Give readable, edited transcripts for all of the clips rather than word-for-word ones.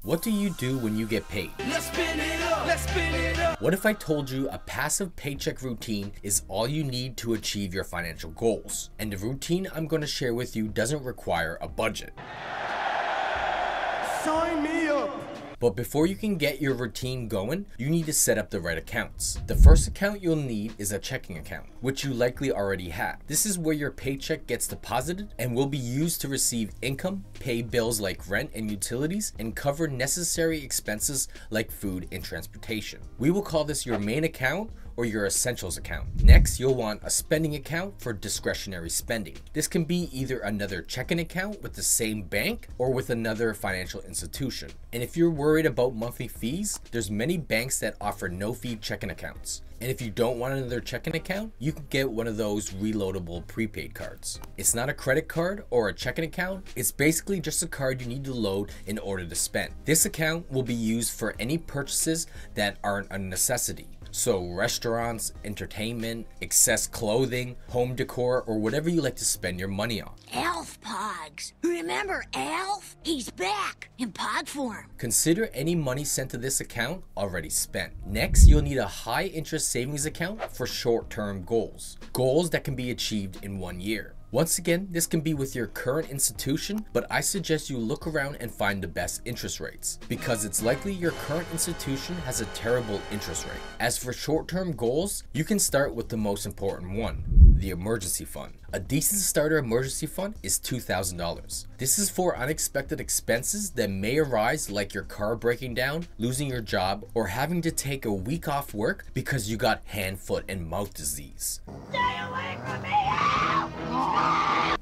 What do you do when you get paid? Let's spin it up. Let's spin it up. What if I told you a passive paycheck routine is all you need to achieve your financial goals? And the routine I'm going to share with you doesn't require a budget. Sign me up. But before you can get your routine going, you need to set up the right accounts. The first account you'll need is a checking account, which you likely already have. This is where your paycheck gets deposited and will be used to receive income, pay bills like rent and utilities, and cover necessary expenses like food and transportation. We will call this your main account or your essentials account. Next, you'll want a spending account for discretionary spending. This can be either another checking account with the same bank or with another financial institution. And if you're worried about monthly fees, there's many banks that offer no-fee checking accounts. And if you don't want another checking account, you can get one of those reloadable prepaid cards. It's not a credit card or a checking account. It's basically just a card you need to load in order to spend. This account will be used for any purchases that aren't a necessity. So restaurants, entertainment, excess clothing, home decor, or whatever you like to spend your money on. Alf Pogs. Remember Alf? He's back in pod form. Consider any money sent to this account already spent. Next, you'll need a high interest savings account for short-term goals. Goals that can be achieved in 1 year. Once again, this can be with your current institution, but I suggest you look around and find the best interest rates, because it's likely your current institution has a terrible interest rate. As for short-term goals, you can start with the most important one, the emergency fund. A decent starter emergency fund is $2,000. This is for unexpected expenses that may arise, like your car breaking down, losing your job, or having to take a week off work because you got hand, foot, and mouth disease. Stay away from me!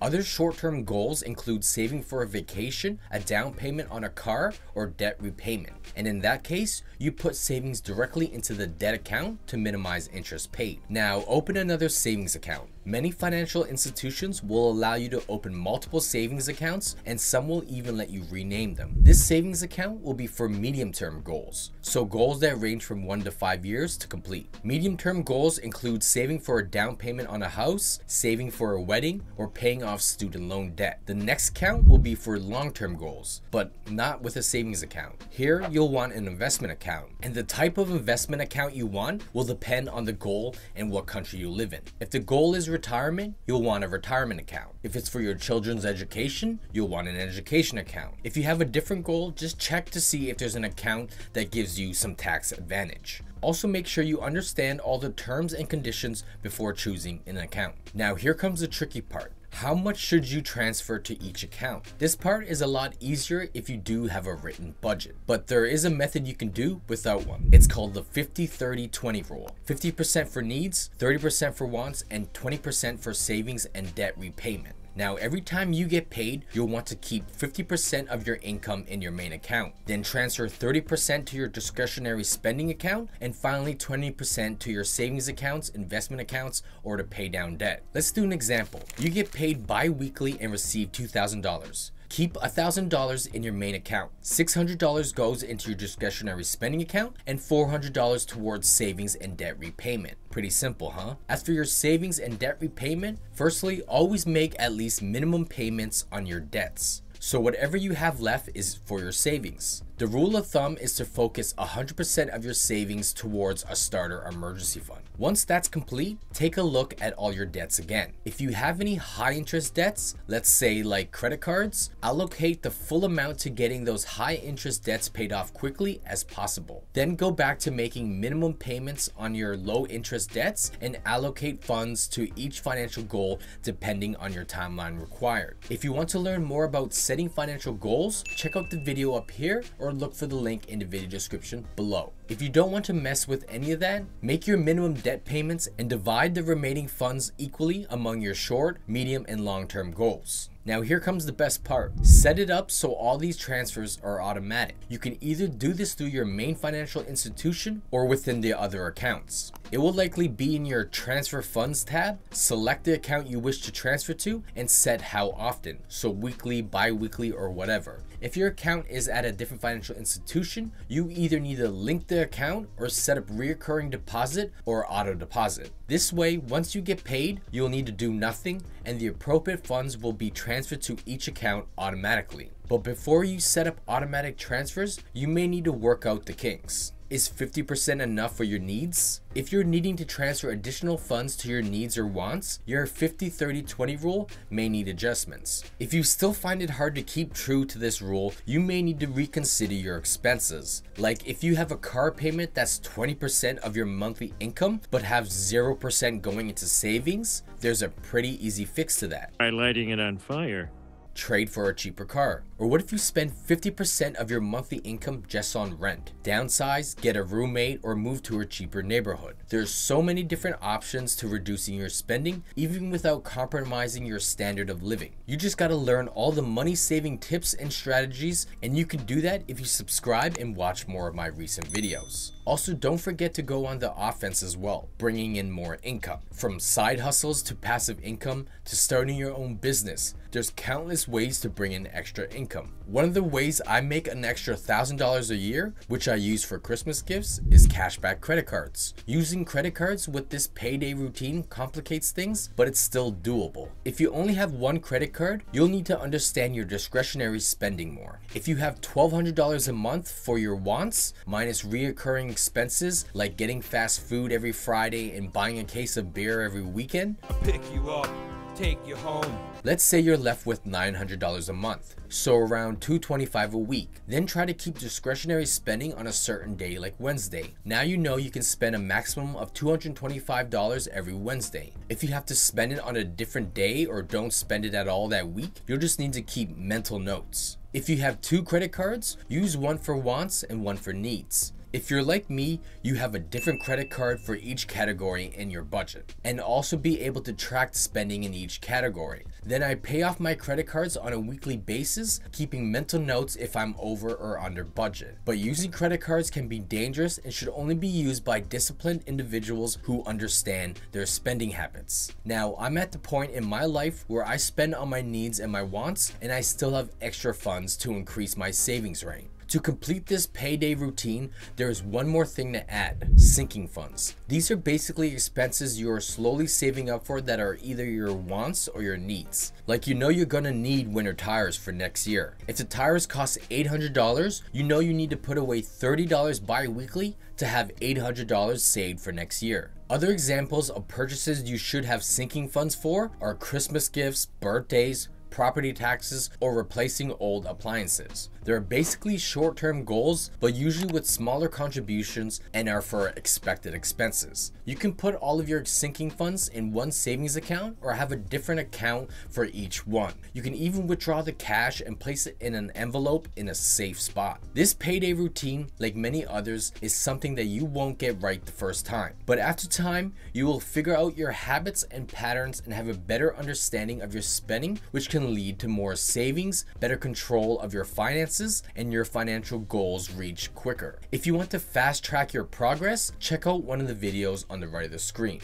Other short-term goals include saving for a vacation, a down payment on a car, or debt repayment. And in that case, you put savings directly into the debt account to minimize interest paid. Now, open another savings account. Many financial institutions will allow you to open multiple savings accounts, and some will even let you rename them. This savings account will be for medium-term goals, so goals that range from 1 to 5 years to complete. Medium-term goals include saving for a down payment on a house, saving for a wedding, or paying off student loan debt. The next account will be for long-term goals, but not with a savings account. Here, you'll want an investment account, and the type of investment account you want will depend on the goal and what country you live in. If the goal is retirement, you'll want a retirement account. If it's for your children's education, you'll want an education account. If you have a different goal, just check to see if there's an account that gives you some tax advantage. Also, make sure you understand all the terms and conditions before choosing an account. Now, here comes the tricky part. How much should you transfer to each account? This part is a lot easier if you do have a written budget, but there is a method you can do without one. It's called the 50-30-20 rule. 50% for needs, 30% for wants, and 20% for savings and debt repayment. Now, every time you get paid, you'll want to keep 50% of your income in your main account, then transfer 30% to your discretionary spending account, and finally 20% to your savings accounts, investment accounts, or to pay down debt. Let's do an example. You get paid bi-weekly and receive $2,000. Keep $1,000 in your main account. $600 goes into your discretionary spending account and $400 towards savings and debt repayment. Pretty simple, huh? As for your savings and debt repayment, firstly, always make at least minimum payments on your debts. So whatever you have left is for your savings. The rule of thumb is to focus 100% of your savings towards a starter emergency fund. Once that's complete, take a look at all your debts again. If you have any high interest debts, let's say like credit cards, allocate the full amount to getting those high interest debts paid off quickly as possible. Then go back to making minimum payments on your low interest debts and allocate funds to each financial goal depending on your timeline required. If you want to learn more about setting financial goals, check out the video up here or look for the link in the video description below. If you don't want to mess with any of that, make your minimum debt payments and divide the remaining funds equally among your short, medium, and long-term goals. Now here comes the best part. Set it up so all these transfers are automatic. You can either do this through your main financial institution or within the other accounts. It will likely be in your transfer funds tab. Select the account you wish to transfer to and set how often, so weekly, bi-weekly, or whatever. If your account is at a different financial institution, you either need to link the account or set up recurring deposit or auto deposit. This way, once you get paid, you'll need to do nothing and the appropriate funds will be transferred to each account automatically. But before you set up automatic transfers, you may need to work out the kinks. Is 50% enough for your needs? If you're needing to transfer additional funds to your needs or wants, your 50-30-20 rule may need adjustments. If you still find it hard to keep true to this rule, you may need to reconsider your expenses. Like if you have a car payment that's 20% of your monthly income, but have 0% going into savings, there's a pretty easy fix to that. By lighting it on fire. Trade for a cheaper car. Or what if you spend 50% of your monthly income just on rent? Downsize, get a roommate, or move to a cheaper neighborhood. There's so many different options to reducing your spending, even without compromising your standard of living. You just gotta learn all the money saving tips and strategies, and you can do that if you subscribe and watch more of my recent videos. Also, don't forget to go on the offense as well, bringing in more income. From side hustles to passive income to starting your own business, there's countless ways to bring in extra income. One of the ways I make an extra $1,000 a year, which I use for Christmas gifts, is cashback credit cards. Using credit cards with this payday routine complicates things, but it's still doable. If you only have one credit card, you'll need to understand your discretionary spending more. If you have $1,200 a month for your wants, minus reoccurring expenses like getting fast food every Friday and buying a case of beer every weekend, I'll pick you up, take you home. let's say you're left with $900 a month, so around $225 a week. Then try to keep discretionary spending on a certain day like Wednesday. Now you know you can spend a maximum of $225 every Wednesday. If you have to spend it on a different day or don't spend it at all that week, you'll just need to keep mental notes. If you have 2 credit cards, use one for wants and one for needs. If you're like me, you have a different credit card for each category in your budget, and also be able to track spending in each category. Then I pay off my credit cards on a weekly basis, keeping mental notes if I'm over or under budget. But using credit cards can be dangerous and should only be used by disciplined individuals who understand their spending habits. Now, I'm at the point in my life where I spend on my needs and my wants, and I still have extra funds to increase my savings rate. To complete this payday routine, there is one more thing to add: sinking funds. These are basically expenses you are slowly saving up for that are either your wants or your needs. Like you know you're gonna need winter tires for next year. If the tires cost $800, you know you need to put away $30 bi-weekly to have $800 saved for next year. Other examples of purchases you should have sinking funds for are Christmas gifts, birthdays, property taxes, or replacing old appliances. They're basically short-term goals, but usually with smaller contributions and are for expected expenses. You can put all of your sinking funds in one savings account or have a different account for each one. You can even withdraw the cash and place it in an envelope in a safe spot. This payday routine, like many others, is something that you won't get right the first time. But after time, you will figure out your habits and patterns and have a better understanding of your spending, which can lead to more savings, better control of your finances, and your financial goals reach quicker. If you want to fast track your progress, check out one of the videos on the right of the screen.